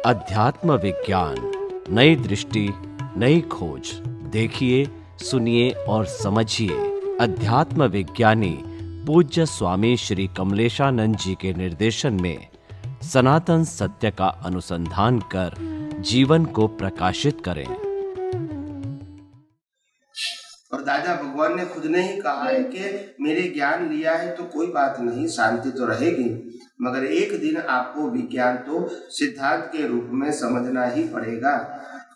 अध्यात्म विज्ञान, नई दृष्टि, नई खोज। देखिए, सुनिए और समझिए। अध्यात्म विज्ञानी पूज्य स्वामी श्री कमलेशानंद जी के निर्देशन में सनातन सत्य का अनुसंधान कर जीवन को प्रकाशित करें। और दादा भगवान ने खुद ने ही कहा है कि मेरे ज्ञान लिया है तो कोई बात नहीं, शांति तो रहेगी, मगर एक दिन आपको विज्ञान तो सिद्धांत के रूप में समझना ही पड़ेगा।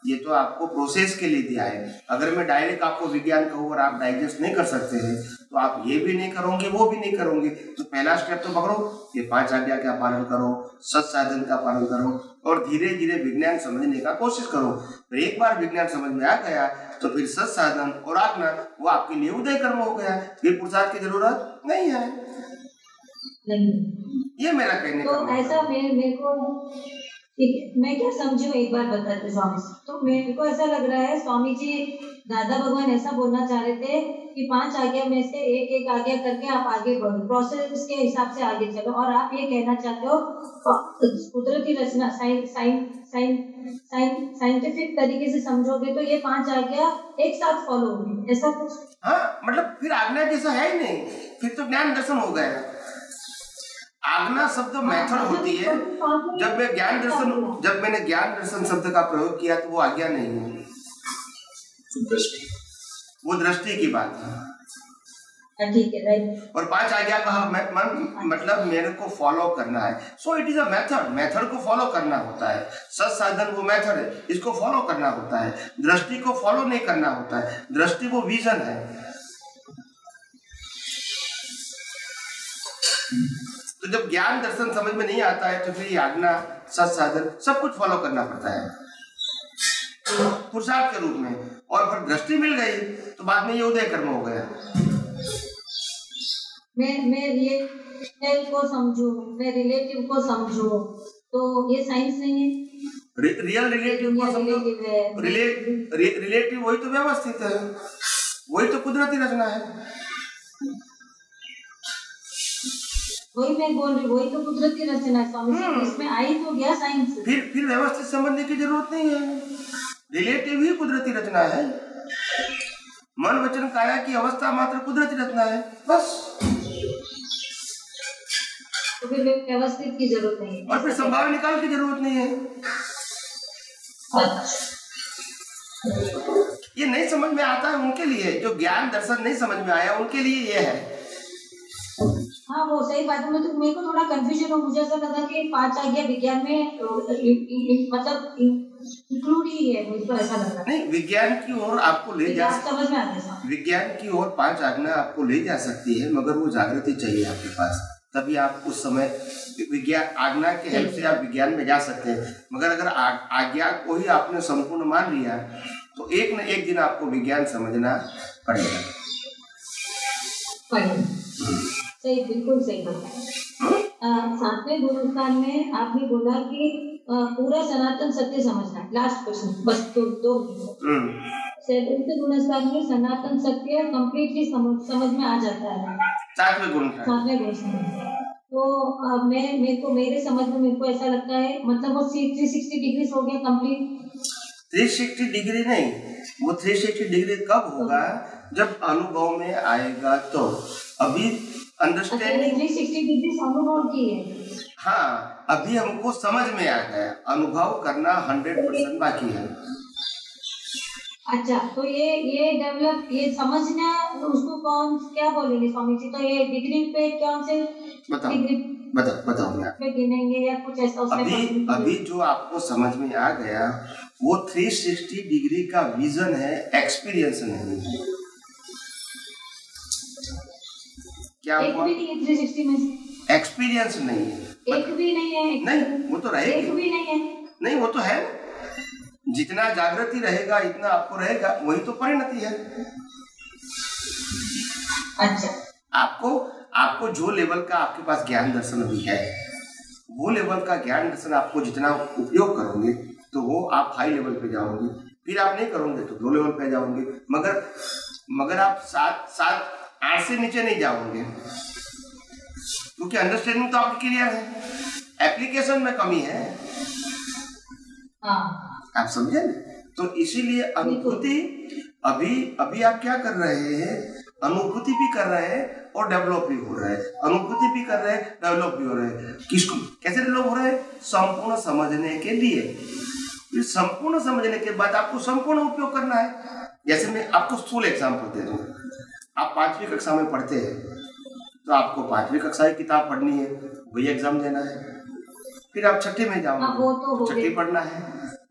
ये तो आपको प्रोसेस के लिए दिया है। अगर मैं डायरेक्ट आपको विज्ञान कहूँ और आप डाइजेस्ट नहीं कर सकते हैं तो आप ये भी नहीं करोगे, वो भी नहीं करोगे। तो पहला स्टेप तो पकड़ो, ये 5 आज्ञा का पालन करो, सत साधन का पालन करो और धीरे धीरे विज्ञान समझने का कोशिश करो। तो एक बार विज्ञान समझ में आ गया तो फिर सत साधन और आज्ञा वो आपके लिए उदय कर्म हो गया, फिर पुरुषार्थ की जरूरत नहीं है। ये मेरा कहने का तो ऐसा मेरे को मैं क्या समझू, एक बार बताते स्वामी। तो मेरे को ऐसा लग रहा है स्वामी जी, दादा भगवान ऐसा बोलना चाह रहे थे कि 5 आज्ञा में से एक एक आज्ञा करके आप आगे बढ़ो, प्रोसेस के हिसाब से आगे चलो। और आप ये कहना चाहते हो कुदरती रचना साइंटिफिक तरीके से समझोगे तो ये 5 आज्ञा एक साथ फॉलो होगी, ऐसा कुछ? हाँ, मतलब फिर आज्ञा जैसा है ही नहीं, फिर तो ज्ञान दर्शन हो गया। आज्ञा शब्द मेथड होती है। जब मैंने ज्ञान दर्शन शब्द का प्रयोग किया तो वो आज्ञा नहीं है, वो दृष्टि की बात है। ठीक है, राइट। और 5 आज्ञा का मतलब मेरे को फॉलो करना है। So it is a method को फॉलो करना होता है। सत साधन वो मेथड है, इसको फॉलो करना होता है। दृष्टि को फॉलो नहीं करना होता है, दृष्टि वो विजन है। तो जब ज्ञान दर्शन समझ में नहीं आता है तो फिर आज्ञा, सत साधन सब कुछ फॉलो करना पड़ता है पुरुषार्थ के रूप में। और फिर दृष्टि मिल गई तो बाद में ये उदय कर्म हो गया। मैं ये को समझूं, मैं रिलेटिव को समझूं, तो ये साइंस नहीं है। रियल रिलेटिव को समझो। रिलेटिव वही तो व्यवस्थित है, वही तो कुदरती रचना है। वही मैं बोल रही, वही तो कुदरती रचना है स्वामी जी। इसमें आई तो गया साइंस। फिर व्यवस्थित समझने की जरूरत नहीं है। रिलेटिव ही कुदरती रचना है। मन वचन काया की अवस्था मात्र कुदरती रचना है, बस। तो फिर व्यवस्थित की जरूरत नहीं है, और फिर संभावना निकाल की जरूरत नहीं है। ये नहीं समझ में आता है उनके लिए, जो ज्ञान दर्शन नहीं समझ में आया उनके लिए ये है। हाँ, वो सही बात है। तो मेरे को थोड़ा कंफ्यूजन हो, मुझे ऐसा लगा कि 5 आज्ञा विज्ञान में मतलब इंक्लूड ही है, मुझे तो ऐसा लगा। नहीं, विज्ञान की ओर आपको ले जा, समझ में आता है। विज्ञान की ओर 5 आज्ञा आपको ले जा सकती है, मगर वो जागृति चाहिए आपके पास, तभी आप उस समय विज्ञान आज्ञा के हेल्प से आप विज्ञान में जा सकते हैं। मगर अगर आज्ञा को ही आपने संपूर्ण मान लिया तो एक न एक दिन आपको विज्ञान समझना पड़ेगा। सही, बिल्कुल सही बात। 7वें गुणस्थान में आपने बोला कि पूरा सनातन सत्य समझना। लास्ट क्वेश्चन, बस दो 7वें गुणस्थान में सनातन सत्य कंप्लीटली समझ में आ जाता है। 7वें गुणस्थान तो मेरे समझ में मेरे को ऐसा लगता है, मतलब वो 360 डिग्री हो गया कंप्लीट। 360 डिग्री नहीं, वो 360 डिग्री कब होगा? जब अनुभव में आएगा। तो अभी अंडरस्टैंडिंग 360 डिग्री अनुभव की है। हाँ, अभी हमको समझ में आ गया, अनुभव करना 100% बाकी है। अच्छा, तो ये डेवलप, ये समझना, उसको कौन क्या बोलेंगे स्वामी जी? तो ये डिग्री पे कौन से डिग्री बताओ गिनेंगे या कुछ ऐसा? अभी जो आपको समझ में आ गया वो 360 डिग्री का विजन है, एक्सपीरियंस नहीं है। क्या एक भी नहीं है 360 में? एक्सपीरियंस नहीं है, एक भी नहीं है। नहीं, वो तो रहेगा। एक भी नहीं है। नहीं, वो तो है। जितना जागृति रहेगा इतना आपको रहेगा, वही तो परिणति है। अच्छा, आपको जो लेवल का आपके पास ज्ञान दर्शन अभी है, वो लेवल का ज्ञान दर्शन आपको जितना उपयोग करोगे तो वो आप हाई लेवल पे जाओगे। फिर आप नहीं करोगे तो लो लेवल पे जाओगे, मगर आप 7 से नीचे नहीं जाओगे, क्योंकि अंडरस्टैंडिंग तो आपकी क्लियर है, एप्लीकेशन में कमी है। आप समझे ना? तो इसीलिए अनुभूति अभी आप क्या कर रहे हैं, अनुभूति भी कर रहे हैं और डेवलप भी हो रहा है, अनुभूति भी कर रहे हैं, डेवलप भी हो रहे हैं। किसको कैसे डेवलप हो रहा है? संपूर्ण समझने के लिए। फिर संपूर्ण समझने के बाद आपको संपूर्ण उपयोग करना है। जैसे मैं आपको स्थूल एग्जाम्पल दे दूं, आप 5वीं कक्षा में पढ़ते हैं तो आपको 5वीं कक्षा की किताब पढ़नी है, वही एग्जाम देना है। फिर आप 6ठी में जाओगे तो 6ठी पढ़ना है,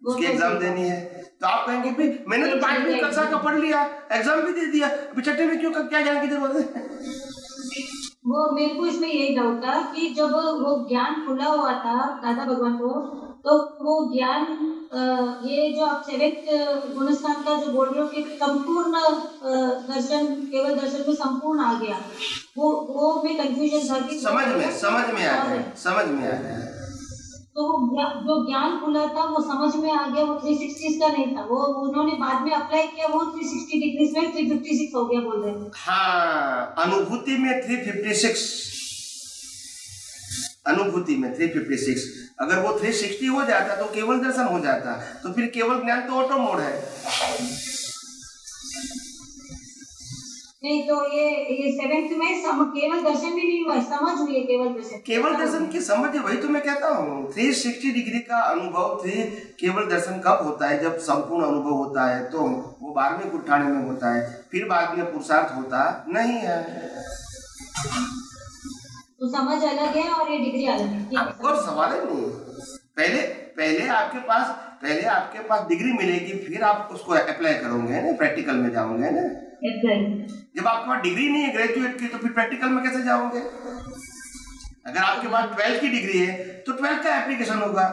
उसकी एग्जाम देनी है। तो आप कहेंगे भाई मैंने तो 5वीं कक्षा का पढ़ लिया, एग्जाम भी दे दिया, अभी 6ठी में क्यों क्या जाने की जरूरत है? वो मेरे को इसमें यही डाउट था कि जब वो ज्ञान खुला हुआ था दादा भगवान को, तो वो ज्ञान ये जो आप 7th गुणस्थान का जो बोल रहे हो कि संपूर्ण दर्शन, केवल दर्शन में संपूर्ण आ गया, वो में कंफ्यूजन था कि समझ में आ गया। तो जो ज्ञान खुला था वो समझ में आ गया, वो 360 का नहीं था। वो उन्होंने बाद में अप्लाई किया, वो 360 डिग्री में 356 हो गया बोल रहे हैं। हाँ, अनुभूति में 356, अनुभूति में 356। अगर वो 360 हो जाता तो केवल दर्शन हो जाता, तो फिर केवल ज्ञान तो ऑटो मोड है। नहीं तो ये 7th में केवल दर्शन भी नहीं हुआ, समझ हुई है केवल दर्शन की समझ है। वही तो मैं कहता हूँ 360 डिग्री का अनुभव केवल दर्शन कब होता है? जब संपूर्ण अनुभव होता है, तो वो 12वें कुठाने में होता है, फिर बाद में पुरुषार्थ होता नहीं है। तो समझ अलग है और ये डिग्री अलग है, और सवाल ही नहीं। पहले आपके पास डिग्री मिलेगी, फिर आप उसको अप्लाई करोगे ना, प्रैक्टिकल में जाओगे ना। जब आपके पास डिग्री नहीं है ग्रेजुएट की, तो फिर प्रैक्टिकल में कैसे जाओगे? अगर आपके पास 12th की डिग्री है तो 12th का एप्लीकेशन होगा।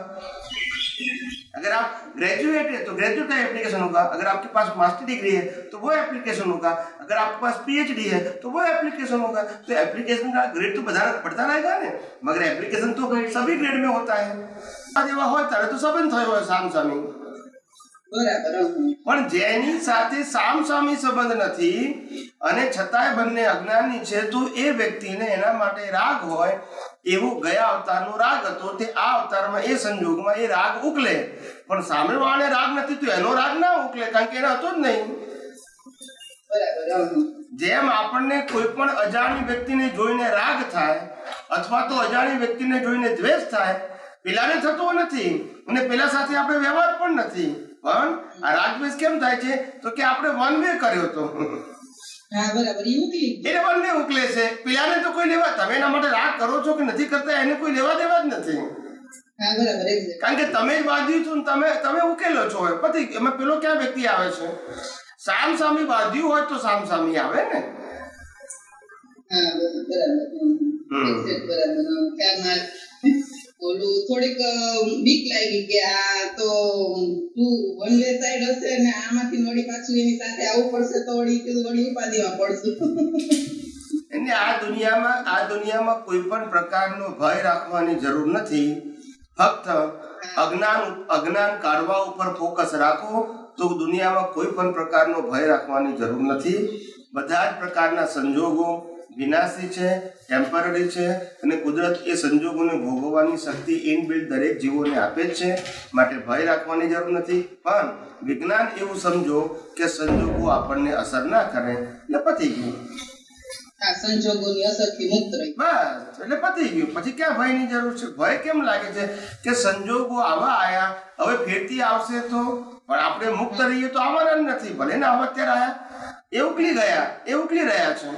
अगर आप ग्रेजुएट है तो ग्रेजुएट का एप्लीकेशन होगा। अगर आपके पास मास्टर डिग्री है तो वो एप्लीकेशन होगा। अगर आपके पास पीएचडी है तो वो एप्लीकेशन होगा। तो एप्लीकेशन का ग्रेड तो बढ़ता रहेगा ना, मगर एप्लीकेशन तो सभी ग्रेड में होता है। तो सब साम सामी, પણ જેની સાથે સામ સામી સંબંધ નથી અને છતાંય બંને અજ્ઞાની છે, તો એ વ્યક્તિને એના માટે રાગ હોય એવો ગયા અવતારનો રાગ હતો, તે આ અવતારમાં એ સંજોગમાં એ રાગ ઉકલે, પણ સામેવાળાને રાગ નથી તો એનો રાગ ના ઉકલે, કારણ કે એને હતો જ નહીં। જેમ આપણને કોઈ પણ અજાણી વ્યક્તિને જોઈને રાગ થાય અથવા તો અજાણી વ્યક્તિને જોઈને દ્વેષ થાય, પેલાને થતો નથી અને પેલા સાથે આપણે વ્યવહાર પણ નથી, પણ આ રાગદ્વેષ કેમ થાય છે? તો કે આપણે વન વે કર્યો તો, હા બરાબર, એને વન વે ઉકલે છે, પેલાને તો કોઈ લેવા, તમે એના માટે રાગ કરો છો કે નથી કરતા એને કોઈ લેવા દેવા જ નથી, હા બરાબર, કારણ કે તમે જ બાંધ્યું છું, તમે ઉકેલો છો, પતિ એમાં પેલો ક્યાં વ્યક્તિ આવે છે? સામ સામી બાંધ્યું હોય તો સામ સામી આવે ને, હા બરાબર બરાબર। ઓલું થોડીક બીક લાગી કે આ તો તું વન વે સાઈડ હશે ને આમાંથી વળી પાછું એની સાથે આવવું પડશે, તો વળી ઉપાધિમાં પડશું। એટલે આ દુનિયામાં કોઈ પણ પ્રકારનો ભય રાખવાની જરૂર નથી, ફક્ત અજ્ઞાન કાઢવા ઉપર ફોકસ રાખો તો દુનિયામાં કોઈ પણ પ્રકારનો ભય રાખવાની જરૂર નથી। બધા જ પ્રકારના સંજોગો વિનાશી છે, ટેમ્પરરી છે, અને કુદરત એ સંજોગોને ભોગવવાની શક્તિ ઇનબિલ્ટ દરેક જીવોને આપે જ છે, માટે ભય રાખવાની જરૂર નથી। પણ વિજ્ઞાન એવું સમજો કે સંજોગો આપણને અસર ના કરે એટલે પતી ગયું, આ સંજોગોની અસરથી મુક્ત રહી, બસ એટલે પતી ગયું। પછી ક્યાં ભયની જરૂર છે? ભય કેમ લાગે છે કે સંજોગો આવા આયા, હવે ફેરથી આવશે તો, પણ આપણે મુક્ત રહીએ તો આવવાના જ નથી, ભલે ને આવા અત્યારે આયા, એ ઉકલી ગયા, એ ઉકલી રહ્યા છે,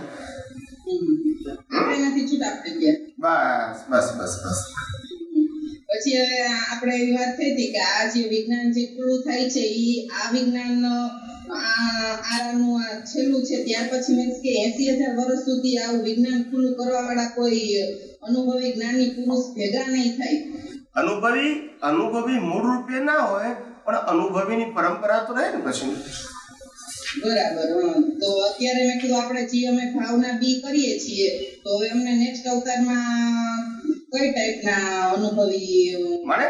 પછી હવે આપણે એવી વાત થઈ હતી કે આ જે વિજ્ઞાન જે પૂરું થાય છે આ વિજ્ઞાન આનું આ છેલ્લું છે, ત્યાર પછી મીન્સ કે 80,000 વર્ષ સુધી આવું વિજ્ઞાન પૂરું કરવા વાળા કોઈ અનુભવી જ્ઞાની પુરુષ ભેગા નહીં થાય। અનુભવી મૂળ રૂપે ના હોય, પણ અનુભવીની પરંપરા તો રહે ને પછી, બરાબર। તો અત્યારે મેં કીધું આપણે જે અમે ભાવના બી કરીએ છીએ, તો હવે અમને નેક્સ્ટ અવતારમાં કઈ ટાઈપના અનુભવી મળે?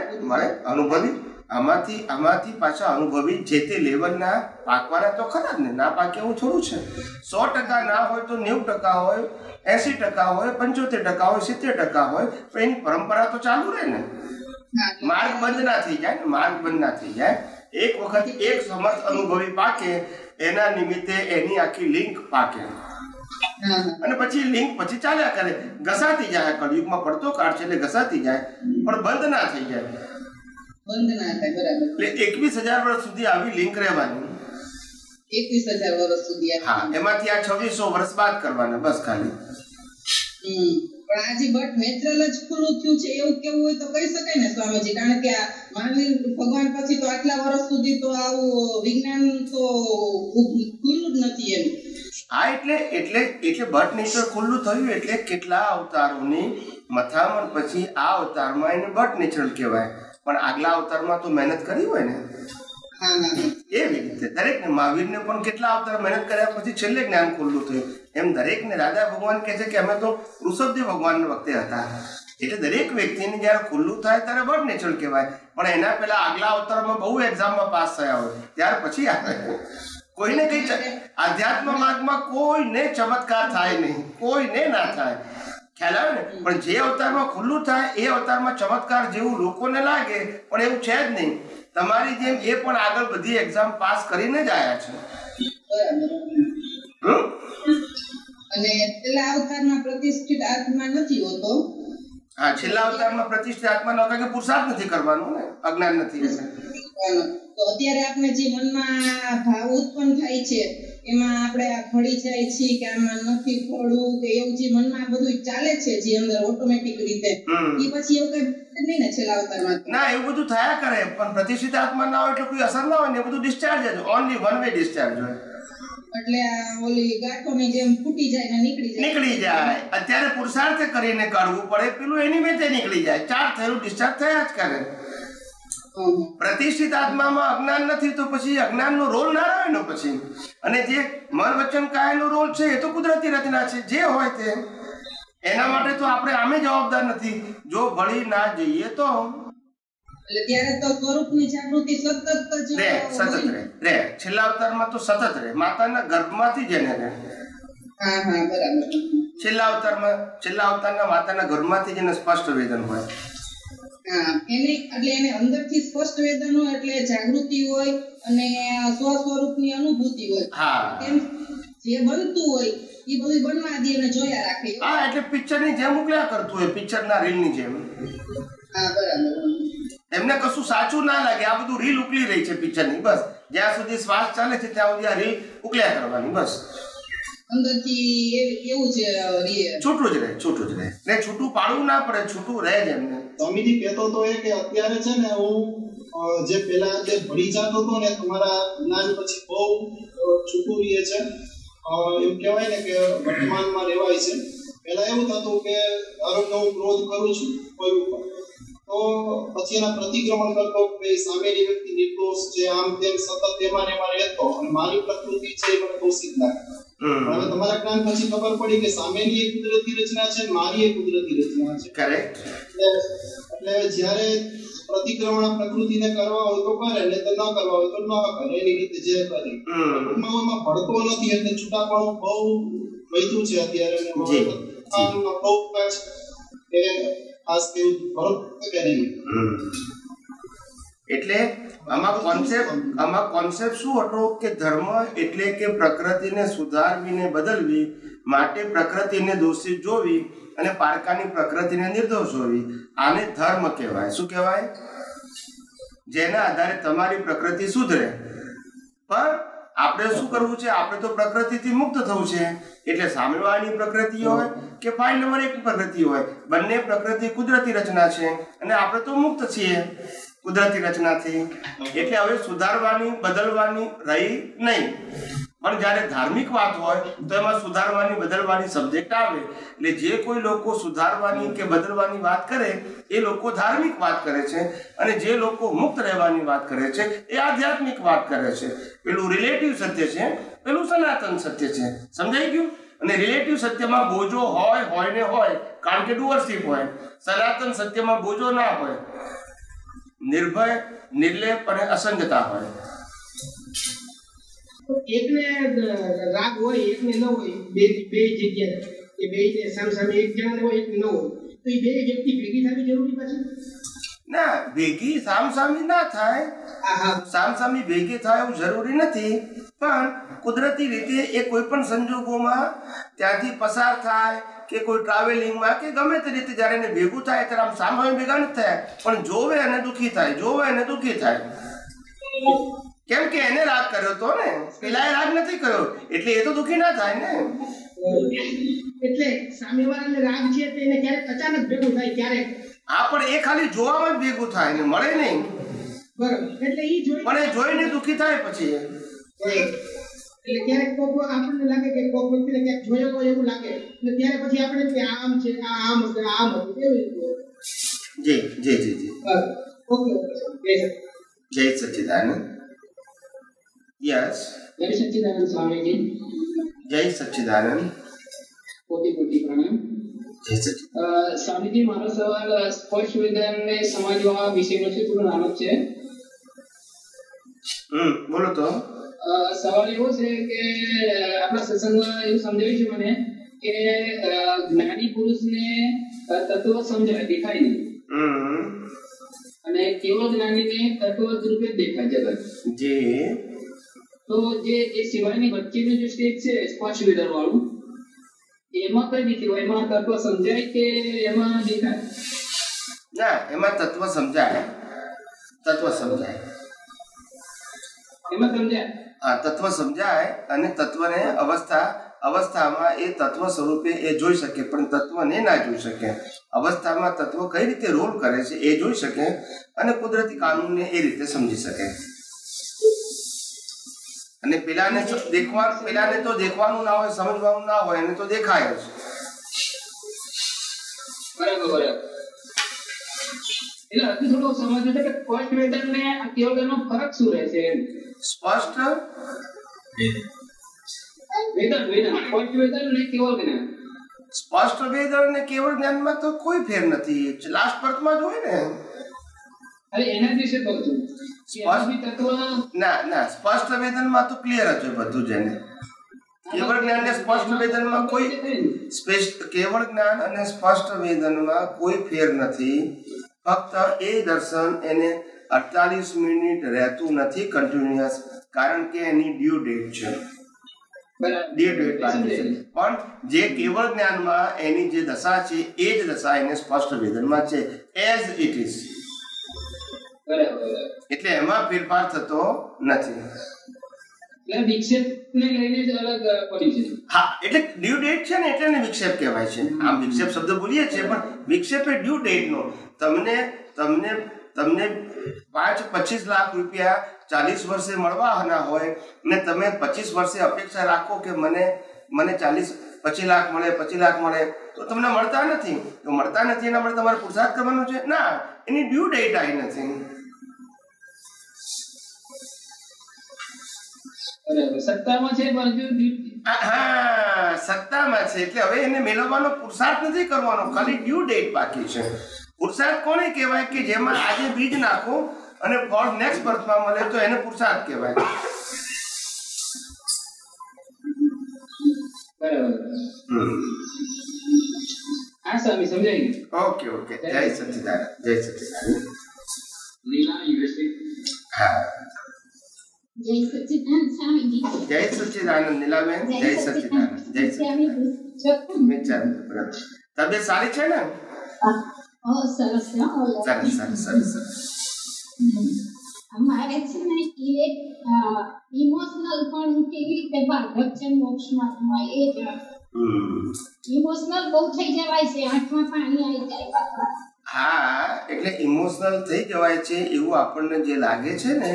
અનુભવી આમાંથી પાછા અનુભવી જે તે લેવલના પાકવાના તો ખરા જ ને, ના પાકે એવું થોડું છે। 100% ના હોય તો 90% હોય, 80% હોય, 75% હોય, 70% હોય, પણ એની પરંપરા તો ચાલુ રહે ને। માર્ગ બંધ ના થઈ જાય ને, માર્ગ બંધ ના થઈ જાય. એક વખત એક સમર્થ અનુભવી પાકે એના નિમિત્તે એની આખી લિંક પાકે અને પછી લિંક પછી ચાલ્યા કરે, ઘસાતી જાય. કળિયુગમાં પડતો કાળ છે એટલે ઘસાતી જાય પણ બંધ ના થઈ જાય, બંધ ના થાય. બરાબર. એટલે 21,000 વર્ષ સુધી આવી લિંક રહેવાની. 21,000 વર્ષ સુધી. હા, એમાંથી આ 2600 વર્ષ બાદ કરવાના બસ ખાલી. પણ આજે બટ નેચરલ જ ખુલ્લું થયું છે એવું કેવું હોય તો કહી શકાય ને સ્વામીજી, કારણ કે આ મહાવીર ભગવાન પછી તો આટલા વર્ષ સુધી તો આવું વિજ્ઞાન તો ખુલ્લું જ નથી એમ. હા, એટલે બટ નેચર ખુલ્લું થયું એટલે કેટલા અવતારોની મથામણ પછી આ અવતારમાં એને બટ નેચરલ કહેવાય, પણ આગલા અવતારમાં તો મહેનત કરી હોય ને. એવી રીતે દરેકને, મહાવીરને પણ કેટલા અવતાર મહેનત કર્યા પછી છેલ્લે જ્ઞાન ખુલ્લું થયું. એમ દરેકને રાજા ભગવાન કહે છે કે અમે તો ઋષભદેવ ભગવાન વખતે હતા. એટલે દરેક વ્યક્તિને જયારે ખુલ્લું થાય ત્યારે બટ નેચરલ કહેવાય, પણ એના પહેલા આગલા અવતારમાં બહુ એક્ઝામમાં પાસ થયા હોય ત્યાર પછી આવે. કોઈને કઈ આધ્યાત્મ માર્ગમાં કોઈને ચમત્કાર થાય નહીં, કોઈને ના થાય, ખ્યાલ આવે ને. પણ જે અવતારમાં ખુલ્લું થાય એ અવતારમાં ચમત્કાર જેવું લોકોને લાગે, પણ એવું છે જ નહીં. તમારી જેમ એ પણ આગળ બધી એક્ઝામ પાસ કરીને જ આવ્યા છે. અને છેલ્લા અવતારમાં પ્રતિષ્ઠિત આત્મા નથી હોતો. હા, છેલ્લા અવતારમાં પ્રતિષ્ઠિત આત્મા ન કારણ કે પુરુષાર્થ નથી કરવાનો ને, અજ્ઞાન નથી. તો અત્યારે આપણે જે મનમાં ભાવ ઉત્પન્ન થાય છે એમાં આપણે આ ફળી જાય છે કે આમાં નથી ફળવું કે એવું જે મનમાં બધું ચાલે છે જે અંદર ઓટોમેટિક રીતે, એ પછી એવું કઈ નહીં ને છેલ્લા અવતારમાં? ના, એવું બધું થયા કરે, પણ પ્રતિષ્ઠિત આત્મા ના હોય એટલે કોઈ અસર ના હોય ને, એ બધું ડિસ્ચાર્જ જ, ઓનલી વન વે ડિસ્ચાર્જ હોય. એટલે આ ઓલી ગાંઠોની જેમ ફૂટી જાય ને નીકળી જાય. અત્યારે પુરુષાર્થ કરીને કાઢવું પડે, પેલું એની મેં નીકળી જાય. ચાર થયેલું ડિસ્ચાર્જ થયા જ કરે. પ્રતિષ્ઠિત આત્મામાં અજ્ઞાન નથી તો પછી અજ્ઞાનનો રોલ ના રહ્યો એનો પછી. અને જે મન વચન કાયનો રોલ છે એ તો કુદરતી રચના છે, જે હોય તે. એના માટે તો આપણે આમે જવાબદાર નથી. જો ભળી ના જઈએ તો ત્યારે તો સ્વરૂપની જાગૃતિ સતત રહે. છેલ્લા અવતારમાં તો સતત રહે, માતાના ગર્ભમાંથી જ એને રહે. બરાબર. છેલ્લા અવતારના માતાના ગર્ભમાંથી જ એને સ્પષ્ટ વેદન હોય. એને અંદરથી સ્પષ્ટ વેદન હોય એટલે જાગૃતિ હોય અને સ્વસ્વરૂપની અનુભૂતિ હોય. તેમ જે બનતું હોય એ બધું બનવા દે અને જોયા રાખે. હા, એટલે પિક્ચરની જેમ મોકલ્યા કરતું હોય, પિક્ચરના રીલની જેમ. બરાબર. એમને કશું સાચું ના લાગે, આ બધું રીલ ઉકલી રહી છે પિક્ચરની. બસ જ્યાં સુધી શ્વાસ ચાલે છે ત્યાં સુધી આ રીલ ઉકલ્યા કરવાની. બસ અંદરથી એવું છે, છૂટું જ રહે ને, છૂટું પાડવું ના પડે, છૂટું રહે જ એમને. સ્વામીજી કહેતો તો એ કે અત્યારે છે ને હું જે પેલા જે ભળી જતો હતો ને તમારા જ્ઞાન પછી બહુ છૂટું રહે છે. એમ કહેવાય ને કે વર્તમાનમાં રહેવાય છે. પેલા એવું થતું કે ધારો કે હું ક્રોધ કરું છું કોઈ ઉપર, તો પછી એના પ્રતિક્રમણ કરતો કે સામેની વ્યક્તિ નિર્દોષ છે, આમ તેમ સતત એમાં રહેતો અને મારી પ્રકૃતિ છે એ મને દોષિત લાગે. હવે તમારા જ્ઞાન પછી ખબર પડી કે સામેની એક કુદરતી રચના છે, મારી એક કુદરતી રચના છે. કરેક્ટ. એટલે જ્યારે પ્રતિક્રમણ પ્રકૃતિને કરવા હોય તો કરે, ને તો ન કરવા હોય તો ન કરે, એની રીતે જે કરે. એમાં ભળતો નથી એટલે છૂટાપણું બહુ વધ્યું છે અત્યારે. એટલે આમાં કોન્સેપ્ટ શું હતો કે ધર્મ એટલે કે પ્રકૃતિને સુધારવીને બદલવી, માટે પ્રકૃતિને દોષિત જોવી અને પારકાની પ્રકૃતિને નિર્દોષ જોવી. આને ધર્મ કહેવાય. શું કહેવાય? જેના આધારે તમારી પ્રકૃતિ સુધરે. પણ આપણે શું કરવું છે? આપણે તો પ્રકૃતિથી મુક્ત થવું છે. એટલે સામેવાળાની પ્રકૃતિ હોય કે ફાઇલ નંબર 1 પ્રકૃતિ હોય, બંને પ્રકૃતિ કુદરતી રચના છે અને આપણે તો મુક્ત છીએ કુદરતી રચનાથી. એટલે હવે સુધારવાની બદલવાની રહી નહીં. પણ જ્યારે ધાર્મિક વાત હોય તો એમાં સુધારવાની બદલવાની સબ્જેક્ટ આવે. એટલે જે કોઈ લોકો સુધારવાની કે બદલવાની વાત કરે એ લોકો ધાર્મિક વાત કરે છે, અને જે લોકો મુક્ત રહેવાની વાત કરે છે એ આધ્યાત્મિક વાત કરે છે. પેલું રિલેટિવ સત્ય છે, પેલું સનાતન સત્ય છે. સમજાઈ ગયું? અને રિલેટિવ સત્યમાં બોજો હોય ને હોય, કારણ કે ડુઅરશીપ હોય. સનાતન સત્યમાં બોજો ના હોય, નિર્ભય, નિર્લેપ અને અસંગતા હોય. એકને રાગ હોય એકને ન હોય, બે જગ્યા એ બે સામે એક જણાને હોય એકને ન હોય, તો એ બે વ્યક્તિ ભેગી થવી જરૂરી પાછી? ના ભેગી સામસામી ના થાય, સામસામી ભેગી થાય એવું જરૂરી નથી, પણ કુદરતી રીતે એ કોઈ પણ સંજોગોમાં ત્યાંથી પસાર થાય કે કોઈ ટ્રાવેલિંગમાં કે ગમે તે રીતે જ્યારે એને ભેગું થાય ત્યારે આમ સામસામી ભેગા નથી થયા, પણ જોવે અને દુઃખી થાય, જોવે અને દુઃખી થાય. કેમ કે એને રાગ કર્યો તો ને, પેલાએ રાગ નથી કર્યો, એટલે એ તો દુઃખી ના થાય ને. એટલે સામેવાળાને રાગ છે તેને ક્યારેક અચાનક ભેગું થાય ક્યારેક. હા, પણ એ ખાલી જોવામાં જ ભેગું થાય ને, મળે નહીં. બરાબર, એટલે ઈ જોઈ પણ એ જોઈને દુઃખી થાય પછી. એટલે ક્યારેક કોક આપણને લાગે કે કોક વ્યક્તિને ક્યાંક જોયો હોય એવું લાગે, એટલે ત્યારે પછી આપણે કે આમ છે, આ આમ હશે, આમ હતું, એવી રીતે. જી જી જી જી. ઓકે, જય સચ્ચિદાનંદ. યસ. જય સચ્ચિદાનંદ સ્વામીજી. જય સચ્ચિદાનંદ. કોટી કોટી પ્રણામ. જય સચ્ચિદાનંદ. સ્વામીજી, મારો સવાલ સ્પર્શ વેદનને સમજવા વિશેનો છે, થોડો નાનો છે. બોલો તો. સવાલ એવો છે કે આપણા સત્સંગમાં એવું સમજાવ્યું છે મને કે જ્ઞાની પુરુષને તત્વ સમજાય, દેખાય નહીં, અને કેવળ જ્ઞાનીને તત્વ રૂપે દેખાય જગત. જી. તો જે એ સિવાયની વચ્ચેનું જે સ્ટેજ છે સ્પર્શ વેદન વાળું, એમાં કઈ રીતે હોય? એમાં તત્વ સમજાય કે એમાં દેખાય? ના, એમાં તત્વ સમજાય, તત્વ સમજાય. એમાં સમજાય. હા, તત્વ સમજાય, અને તત્વને અવસ્થામાં એ તત્વ સ્વરૂપે એ જોઈ શકે, પણ તત્વને ના જોઈ શકે. અવસ્થામાં તત્વ કઈ રીતે રોલ કરે છે એ જોઈ શકે, અને કુદરતી કાનૂનને એ રીતે સમજી શકે. અને પેલાને તો દેખવાનું ના હોય, સમજવાનું ના હોય, એને તો દેખાય જ. બરાબર. એટલે હજુ થોડું સમજવું છે કે સ્પષ્ટ વેદન ને કેવળ વેદનનો ફરક શું રહે છે? સ્પષ્ટ વેદન સ્પષ્ટ વેદન ને કેવળ જ્ઞાન. સ્પષ્ટ વેદન અને કેવળ જ્ઞાનમાં તો કોઈ ફેર નથી, લાસ્ટ પર્થમાં જ હોય ને. અરે એના વિશે કહું છું. ના, સ્પષ્ટ વેદનમાં તો ક્લિયર જ હોય બધું જ. એને કેવળ જ્ઞાન અને સ્પષ્ટ વેદનમાં કોઈ કેવળ જ્ઞાન અને સ્પષ્ટ વેદનમાં કોઈ ફેર નથી. ફક્ત એ દર્શન એને 48 મિનિટ રહેતું નથી કન્ટિન્યુઅસ, કારણ કે એની ડ્યુ ડેટ છે. પણ જે કેવળ જ્ઞાનમાં એની જે દશા છે એ જ દશા એને સ્પષ્ટ વેદનમાં છે, એઝ ઇટ ઇઝ. એટલે એમાં ફેરફાર થતો નથી. વિક્ષેપને લઈને જ અલગ પડી છે. હા, એટલે ડ્યુ ડેટ છે ને, એટલે એને વિક્ષેપ કહેવાય છે. આમ વિક્ષેપ શબ્દ બોલીએ છીએ, પણ વિક્ષેપ એ ડ્યુ ડેટ નો. તમને 5-25 લાખ રૂપિયા 40 વર્ષે મળવાના હોય ને તમે 25 વર્ષે અપેક્ષા રાખો કે મને 25 લાખ મળે, 25 લાખ મળે, તો તમને મળતા નથી. તો મળતા નથી એના માટે તમારે પુરુષાર્થ કરવાનો છે? ના, એની ડ્યુ ડેટ આવી નથી. સત્તામાં છે, સત્તામાં છે, એટલે હવે એને મેળવવાનો પુરુષાર્થ નથી કરવાનો, ખાલી ડ્યુ ડેટ બાકી છે. પુરુષાર્થ કોને કહેવાય? કે જેમાં આજે બીજ નાખો અને ફળ નેક્સ્ટ બર્થમાં મળે, તો એને પુરુષાર્થ કહેવાય. હા સ્વામી, સમજાય ગયું. ઓકે. જય સચ્ચિદાનંદ. લીલા યુએસએ. હા, જય સચ્ચિદાનંદ સ્વામીજી. જય સચ્ચિદાનંદ નીલાબેન. જય સચ્ચિદાનંદ. જય સચ્ચિદાનંદ. તબિયત સારી છે ને? સરસ. અમારે છે ને ઇમોશનલ પણ કેવી રીતે ભાગવત છે મોક્ષમાં, એ જ ઇમોશનલ બહુ થઈ જવાય છે, આંખમાં પાણી આવી જાય. હા, એટલે ઇમોશનલ થઈ જવાય છે એવું આપણને જે લાગે છે ને,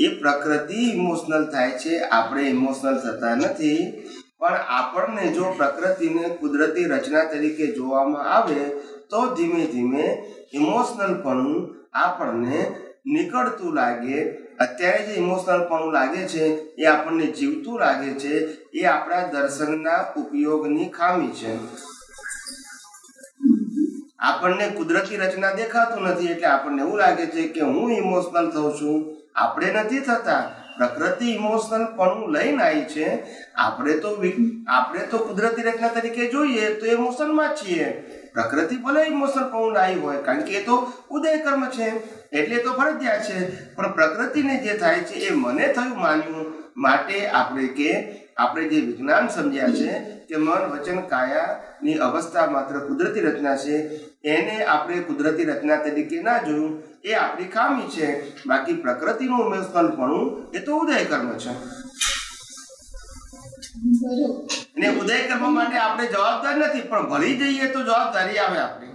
એ પ્રકૃતિ ઇમોશનલ થાય છે, આપણે ઇમોશનલ થતા નથી. પણ આપણને જો પ્રકૃતિને કુદરતી રચના તરીકે જોવામાં આવે તો ધીમે ધીમે ઇમોશનલપણું આપણને નીકળતું લાગે. અત્યારે જે ઇમોશનલપણું લાગે છે એ આપણને જીવતું લાગે છે, એ આપણા દર્શનના ઉપયોગની ખામી છે. આપણને કુદરતી રચના દેખાતું નથી, એટલે આપણને એવું લાગે છે કે હું ઇમોશનલ થઉં છું. આપણે નથી થતા, પ્રકૃતિ ઇમોશનલ પણ લઈને આવી છે. આપણે તો કુદરતી રચના તરીકે જોઈએ તો ઇમોશનમાં જ છીએ, પ્રકૃતિ ભલે ઇમોશનલ પણ લાવી હોય, કારણ કે એ તો ઉદય કર્મ છે એટલે તો ફરજિયાત છે, પણ પ્રકૃતિને જે થાય છે એ મને થયું માન્યું માટે આપણે જે વિજ્ઞાન સમજ્યા છે કે મન વચન કાયાની અવસ્થા માત્ર કુદરતી રચના છે, એને આપણે કુદરતી રચના તરીકે ના જોયું, એ આપણી ખામી છે. બાકી પ્રકૃતિનું ઇમોશનલપણું એ તો ઉદય કર્મ છે અને ઉદય કર્મ માટે આપણે જવાબદાર નથી, પણ ભળી જઈએ તો જવાબદારી આવે આપણે.